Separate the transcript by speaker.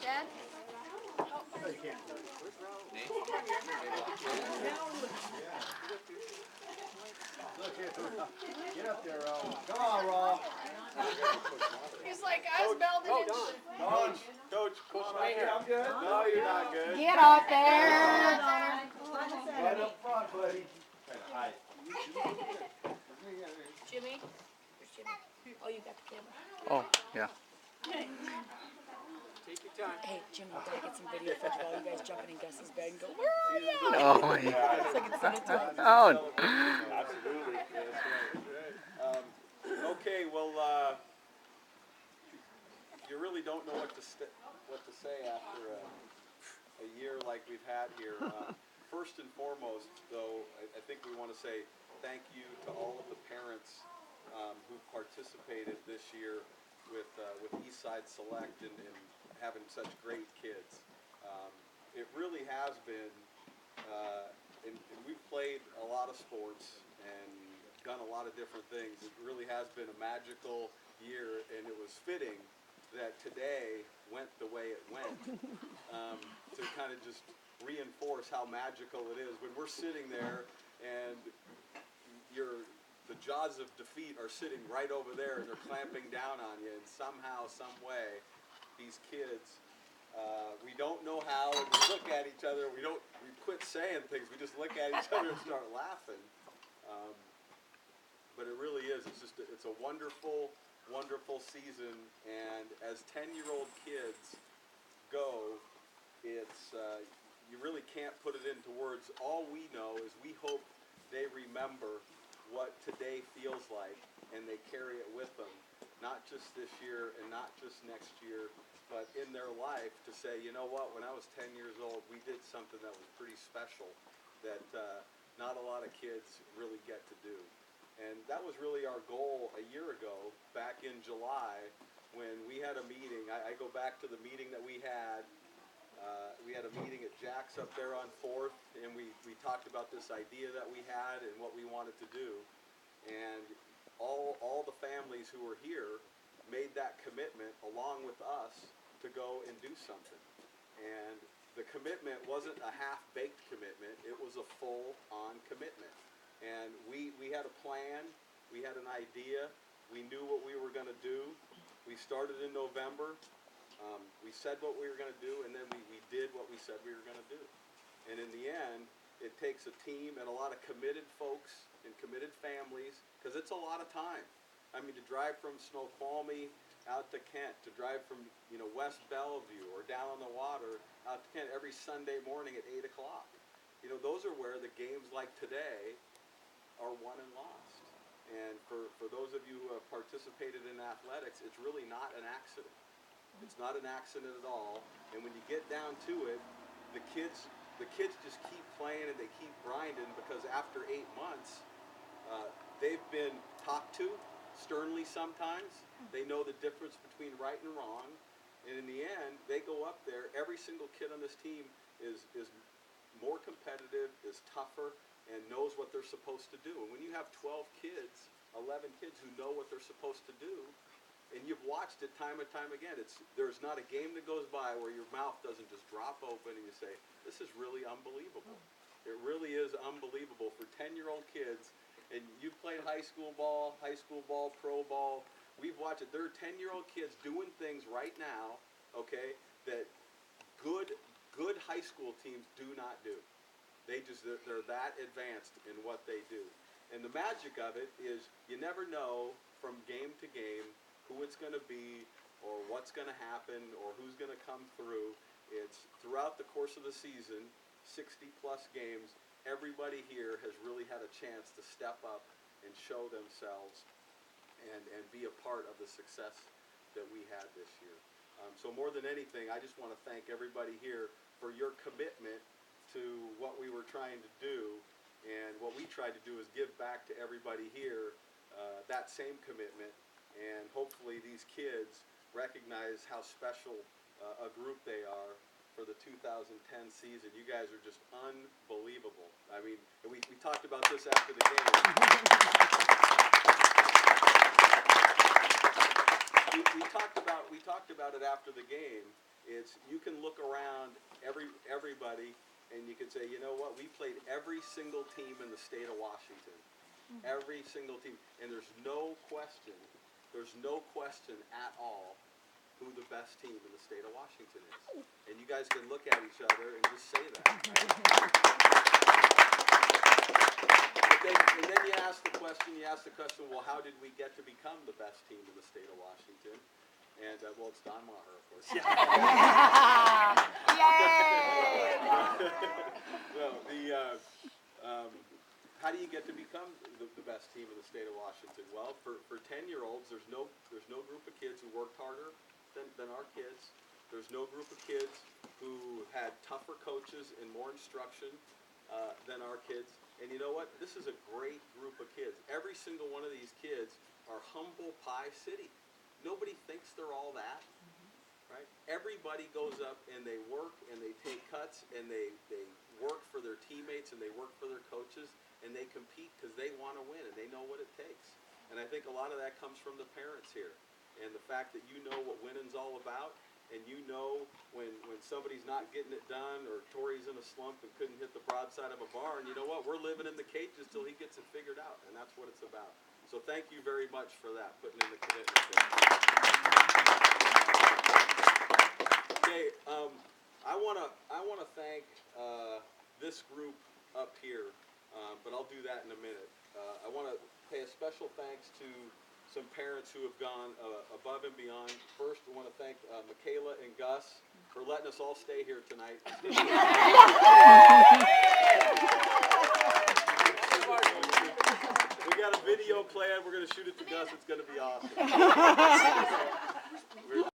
Speaker 1: Dad?
Speaker 2: Get up there, Ro. Come on, Ro.
Speaker 1: He's like, I was melded in.
Speaker 2: Coach Mayer. I'm good.
Speaker 3: No, you're not good.
Speaker 1: Get out there.
Speaker 2: Right up front, buddy. Hi.
Speaker 1: Jimmy? Where's Jimmy? Oh, you got the camera.
Speaker 4: Oh, yeah.
Speaker 3: Take your time.
Speaker 1: Hey, Jimmy, we gotta get some video footage of all you guys jumping in Gus's bed and go, where are you?
Speaker 4: Oh, yeah.
Speaker 1: So I can send it to him.
Speaker 4: Oh,
Speaker 3: Absolutely. Yeah, that's right. Okay, well, you really don't know what to say after a year like we've had here. First and foremost, though, I think we want to say thank you to all of the parents who participated this year with Eastside Select and having such great kids. It really has been, and we've played a lot of sports and done a lot of different things. It really has been a magical year, and it was fitting that today went the way it went to kind of just reinforce how magical it is. When we're sitting there and the jaws of defeat are sitting right over there and they're clamping down on you, and somehow, some way, these kids, we don't know how, and we look at each other, we quit saying things, we just look at each other and start laughing. But it really is, it's a wonderful, wonderful season, and as 10-year-old kids go, it's, you really can't put it into words. All we know is we hope they remember what today feels like, and they carry it with them, not just this year and not just next year, but in their life to say, you know what, when I was 10 years old, we did something that was pretty special that not a lot of kids really get to do. And that was really our goal a year ago, back in July, when we had a meeting. I go back to the meeting that we had. We had a meeting at Jack's up there on 4th, and we talked about this idea that we had and what we wanted to do. And all the families who were here made that commitment along with us to go and do something. And the commitment wasn't a half-baked commitment, it was a full-on commitment. And we had a plan, we had an idea, we knew what we were going to do. We started in November, we said what we were going to do, and then we did what we said we were going to do. And in the end, it takes a team and a lot of committed folks and committed families, because it's a lot of time. I mean, to drive from Snoqualmie out to Kent, to drive from West Bellevue or down on the water out to Kent every Sunday morning at 8 o'clock. Those are where the games like today are won and lost. And for those of you who have participated in athletics, it's really not an accident. It's not an accident at all. And when you get down to it, the kids just keep playing and they keep grinding, because after 8 months, they've been talked to sternly sometimes. They know the difference between right and wrong. And in the end, they go up there. Every single kid on this team is more competitive, is tougher, and knows what they're supposed to do. And when you have 12 kids, 11 kids who know what they're supposed to do, and you've watched it time and time again, there's not a game that goes by where your mouth doesn't just drop open and you say, this is really unbelievable. It really is unbelievable for 10-year-old kids. And you've played high school ball, pro ball. We've watched it. There are 10-year-old kids doing things right now, okay, that good high school teams do not do. They're that advanced in what they do. And the magic of it is you never know from game to game who it's going to be or what's going to happen or who's going to come through. It's throughout the course of the season, 60-plus games, everybody here has really had a chance to step up and show themselves and be a part of the success that we had this year. So more than anything, I just want to thank everybody here for your commitment to what we were trying to do. And what we tried to do is give back to everybody here that same commitment. And hopefully these kids recognize how special a group they are for the 2010 season. You guys are just unbelievable. I mean, we talked about this after the game. We talked about it after the game. It's you can look around everybody and you can say, you know what, we played every single team in the state of Washington. Every single team. And there's no question at all who the best team in the state of Washington is. And you guys can look at each other and just say that. And then you ask the question, well, how did we get to become the best team in the state of Washington? And, well, it's Don Maher, of course.
Speaker 4: Yay!
Speaker 3: No, how do you get to become the best team in the state of Washington? Well, for 10-year-olds, there's no group of kids who worked harder than our kids. There's no group of kids who had tougher coaches and more instruction than our kids. And you know what? This is a great group of kids. Every single one of these kids are humble pie city. Nobody thinks they're all that, right? Everybody goes up and they work and they take cuts and they work for their teammates and they work for their coaches and they compete because they want to win and they know what it takes. And I think a lot of that comes from the parents here and the fact that you know what winning's all about and you know when somebody's not getting it done or Tori's in a slump and couldn't hit the broadside of a barn, you know what, we're living in the cages till he gets it figured out, and that's what it's about. So thank you very much for that, putting in the commitment there. Okay, I wanna thank this group up here, but I'll do that in a minute. I wanna pay a special thanks to some parents who have gone above and beyond. First, I wanna thank Michaela and Gus for letting us all stay here tonight. We got a video planned. We're going to shoot it to Gus. It's going to be awesome.